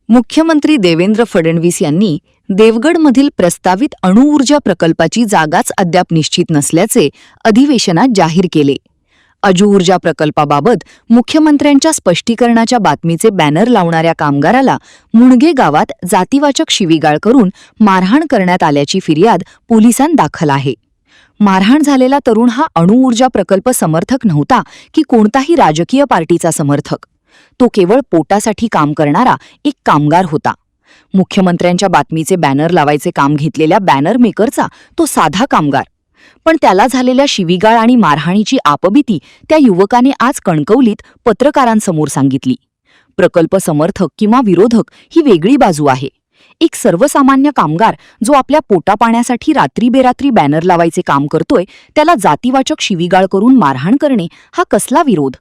मुख्यमंत्री देवेंद्र फडणवीस यांनी देवगडमधील प्रस्तावित अणुऊर्जा प्रकल्पाची जागाच अद्याप निश्चित नसल्याचे अधिवेशनात जाहीर केले. अणुऊर्जा प्रकल्पाबाबत मुख्यमंत्र्यांच्या स्पष्टीकरणाच्या बातमीचे बॅनर लावणाऱ्या कामगाराला मुणगे गावात जातीवाचक शिवीगाळ करून मारहाण करण्यात आल्याची फिर्याद पोलिसांत दाखल आहे. मारहाण झालेला तरुण हा अणुऊर्जा प्रकल्प समर्थक नव्हता की कोणताही राजकीय पार्टीचा समर्थक. तो केवळ पोटासाठी काम करणारा एक कामगार होता. मुख्यमंत्र्यांच्या बातमीचे बॅनर लावायचे काम घेतलेल्या बॅनर मेकरचा तो साधा कामगार. पण त्याला झालेल्या शिवीगाळ आणि मारहाणीची आपबीती त्या युवकाने आज कणकवलीत पत्रकारांसमोर सांगितली. प्रकल्प समर्थक किंवा विरोधक ही वेगळी बाजू आहे. एक सर्वसामान्य कामगार जो आपल्या पोटापाण्यासाठी रात्री-बेरात्री बॅनर लावायचे काम करतोय, त्याला जातीवाचक शिवीगाळ करून मारहाण करणे हा कसला विरोध?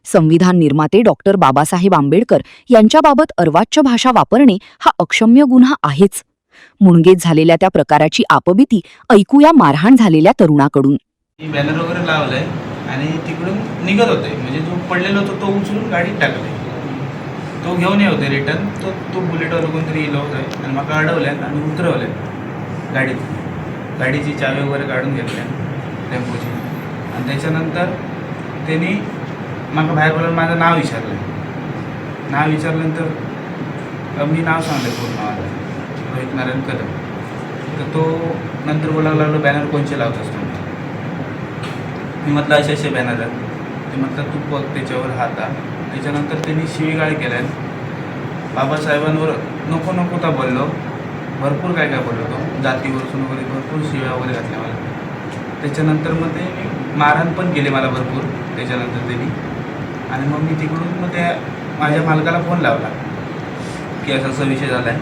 संविधान निर्माते डॉक्टर बाबासाहेब आंबेडकर यांच्याबाबत अर्वाच्य भाषा वापरणे हा अक्षम्य गुन्हा आहेच. मुणगेत झालेल्या त्या प्रकाराची आपबीती ऐकूया मारहाण झालेल्या तरुणाकडून. बॅनर वगैरे लावलंय आणि तिकडून निघत होते, म्हणजे जो पडलेला होता तो उचलून गाडीत टाकले. तो घेऊन येत होते रिटर्न. तो बुलेटवर कोणतरी येलो होता आणि मला अडवल्यान आणि उतरवल्या गाडीची चावी वगैरे काढून घेतल्या टेम्पोची. आणि त्याच्यानंतर त्यांनी मला बाहेर बोलावून माझं नाव विचारलं. नाव विचारल्यानंतर मी नाव सांगलं पूर्ण नावाला, रोहित नारायण कदम. तर तो नंतर बोलायला लागलो, बॅनर कोणचे लावत असतो. मी म्हटलं असे असे बॅनर आहेत. ते म्हटलं तू बघ त्याच्यावर हात आ. त्याच्यानंतर त्यांनी शिवीगाळ केल्या. बाबासाहेबांवर नको नको तर बोललो, भरपूर काय काय बोललो. तो जातीवरून वगैरे भरपूर शिव्या वगैरे घातल्या मला. त्याच्यानंतर मग ते मारहाण पण केले मला भरपूर त्याच्यानंतर त्यांनी. आणि मग मी तिकडून मग त्या माझ्या मालकाला फोन लावला की असा असा विषय झाला आहे.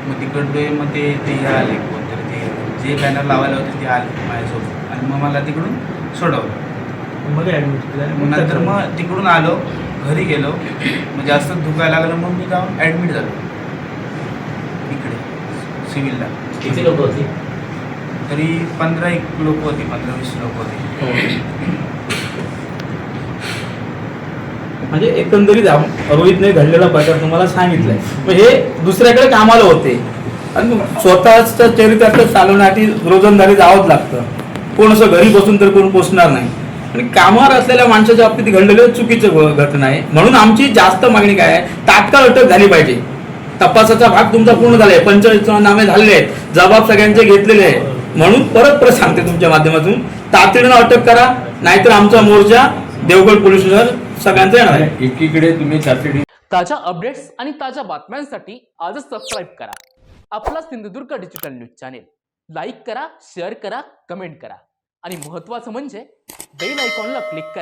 मग तिकडे मग ते हे आले कोणतरी, ते जे बॅनर लावायला होते ते आले माझ्यासोबत आणि मग मला तिकडून सोडवलं. मग नंतर मग तिकडून आलो, घरी गेलो. मग जास्त दुखायला लागलं, मग मी जाऊन ॲडमिट झालो इकडे सिव्हिलला. किती लोक होती? तरी 15 लोक होती, 15-20 लोक होती. म्हणजे एकंदरीत रोहितने घडलेला प्रकार तुम्हाला सांगितलाय. मग हे दुसऱ्याकडे कामाला होते आणि स्वतःच चरित्रार्थ चालवण्यासाठी रोजंदारी जावंच लागतं. कोण असं घरी बसून तर कोण पोचणार नाही. आणि कामावर असलेल्या माणसाच्या बाबतीत घडलेलं चुकीचं घटना आहे. म्हणून आमची जास्त मागणी काय आहे, तात्काळ अटक झाली पाहिजे. तपासाचा भाग तुमचा पूर्ण झालाय, पंचनामे झालेले आहेत, जबाब सगळ्यांचे घेतलेले आहे. म्हणून परत सांगते तुमच्या माध्यमातून, तातडीनं अटक करा, नाहीतर आमचा मोर्चा देवगड पोलीस स्टेशन सगळ्यांचा येणार आहे. एकीकडे तुम्ही तातडी ताज्या अपडेट्स आणि ताज्या बातम्यांसाठी आजच सबस्क्राईब करा आपला Sindhudurg digital news channel. Like करा, शेअर करा, कमेंट करा आणि महत्त्वाचं म्हणजे बेल आयकॉनला क्लिक करा.